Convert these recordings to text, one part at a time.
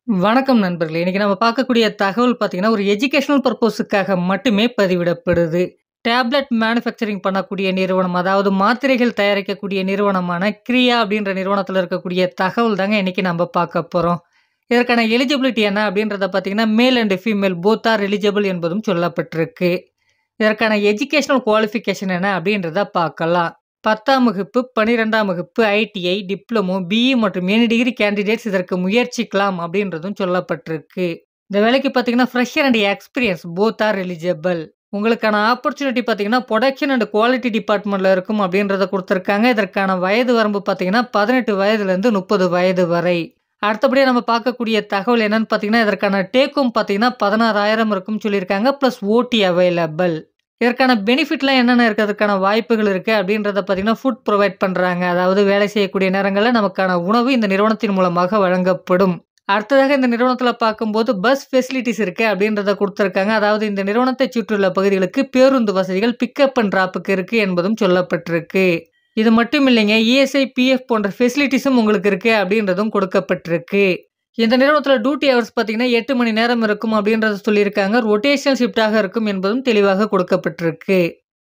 வணக்கம் நண்பர்களே! இன்னைக்கு நம்ம பார்க்கக்கூடிய தகவல் பார்த்தீங்கன்னா, ஒரு எஜுகேஷனல் பர்ப்போஸுக்காக மட்டுமே பதிவிடப்படுது. டேப்லெட் மேனுஃபேக்சரிங் பண்ணக்கூடிய நிறுவனம், அதாவது மாத்திரைகள் தயாரிக்கக்கூடிய நிறுவனமான கிரியா அப்படின்ற நிறுவனத்தில இருக்கக்கூடிய தகவல் தாங்க இன்னைக்கு நம்ம பார்க்க போறோம். இதற்கான எலிஜிபிலிட்டி என்ன அப்படின்றத பார்த்தீங்கன்னா, male and female both are eligible என்பதும் சொல்லப்பட்டிருக்கு. இதற்கான எஜுகேஷனல் குவாலிஃபிகேஷன் என்ன அப்படின்றத பார்க்கலாம். 10ஆம் வகுப்பு, 12ஆம் வகுப்பு, ஐடிஐ, டிப்ளமோ, பிஇ மற்றும் எனி டிகிரி கேண்டிடேட்ஸ் இதற்கு முயற்சிக்கலாம் அப்படின்றதும் சொல்லப்பட்டிருக்கு. இந்த வேலைக்கு பார்த்தீங்கன்னா, fresher and experience both are eligible. உங்களுக்கான ஆப்பர்ச்சுனிட்டி பார்த்தீங்கன்னா, புரொடக்ஷன் அண்ட் குவாலிட்டி டிபார்ட்மெண்ட்ல இருக்கும் அப்படின்றத குடுத்துருக்காங்க. இதற்கான வயது வரம்பு பார்த்தீங்கன்னா, 18 வயதிலிருந்து 30 வயது வரை. அடுத்தபடியா நம்ம பார்க்கக்கூடிய தகவல் என்னன்னு பார்த்தீங்கன்னா, இதற்கான டேக் ஹோம் பார்த்தீங்கன்னா, 16,000 இருக்கும்னு சொல்லியிருக்காங்க. பிளஸ் ஓடி அவைலபிள். இதற்கான பெனிஃபிட்லாம் என்னென்ன இருக்கிறதுக்கான வாய்ப்புகள் இருக்கு அப்படின்றத பார்த்தீங்கன்னா, ஃபுட் புரொவைட் பண்றாங்க. அதாவது வேலை செய்யக்கூடிய நேரங்கள்ல நமக்கான உணவு இந்த நிறுவனத்தின் மூலமாக வழங்கப்படும். அடுத்ததாக இந்த நிறுவனத்தில பார்க்கும்போது பஸ் ஃபெசிலிட்டீஸ் இருக்கு அப்படின்றத குடுத்துருக்காங்க. அதாவது இந்த நிறுவனத்தைச் சுற்றியுள்ள பகுதிகளுக்கு பேருந்து வசதிகள் பிக்கப் அண்ட் டிராப்புக்கு இருக்கு என்பதும் சொல்லப்பட்டிருக்கு. இது மட்டும் இல்லைங்க. இஎஸ்ஐ, பிஎஃப் போன்ற ஃபெசிலிட்டீஸும் உங்களுக்கு இருக்கு அப்படின்றதும் கொடுக்கப்பட்டிருக்கு. இந்த நிறுவனத்தில டியூட்டி ஹவர்ஸ் பார்த்தீங்கன்னா, 8 மணி நேரம் இருக்கும் அப்படின்றத சொல்லியிருக்காங்க. ரொட்டேஷனல் ஷிஃப்ட்டாக இருக்கும் என்பதும் தெளிவாக கொடுக்கப்பட்டிருக்கு.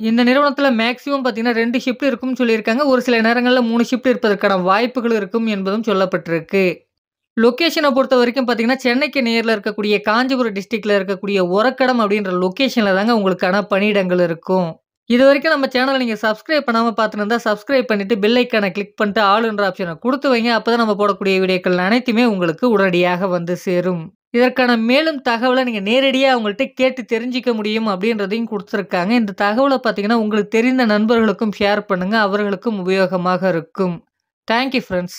இந்த நிறுவனத்தில மேக்ஸிமம் பார்த்தீங்கன்னா 2 ஷிஃப்ட் இருக்கும்னு சொல்லியிருக்காங்க. ஒரு சில நேரங்கள்ல 3 ஷிஃப்ட் இருப்பதற்கான வாய்ப்புகள் இருக்கும் என்பதும் சொல்லப்பட்டிருக்கு. லொகேஷன பொறுத்தவரைக்கும் பார்த்தீங்கன்னா, சென்னைக்கு நியர்ல இருக்கக்கூடிய காஞ்சிபுரம் டிஸ்ட்ரிக்ட்ல இருக்கக்கூடிய ஒரக்கடம் அப்படின்ற லொகேஷன்ல தாங்க உங்களுக்கான பணியிடங்கள் இருக்கும். இதுவரைக்கும் நம்ம சேனல நீங்க சப்ஸ்கிரைப் பண்ணாம பார்த்துட்டு இருந்தா, சப்ஸ்கிரைப் பண்ணிட்டு பெல் ஐகான கிளிக் பண்ணிட்டு ஆல்ன்ற ஆப்ஷன குடுத்து வைங்க. அப்பதான் நம்ம போடக்கூடிய வீடியோக்கள் அனைத்துமே உங்களுக்கு உடனடியாக வந்து சேரும். இதற்கான மேலும் தகவல நீங்க நேரடியா அவங்கள்ட்ட கேட்டு தெரிஞ்சுக்க முடியும் அப்படின்றதையும் குடுத்துருக்காங்க. இந்த தகவல பார்த்தீங்கன்னா, உங்களுக்கு தெரிந்த நண்பர்களுக்கும் ஷேர் பண்ணுங்க. அவர்களுக்கும் உபயோகமாக இருக்கும். Thank you friends.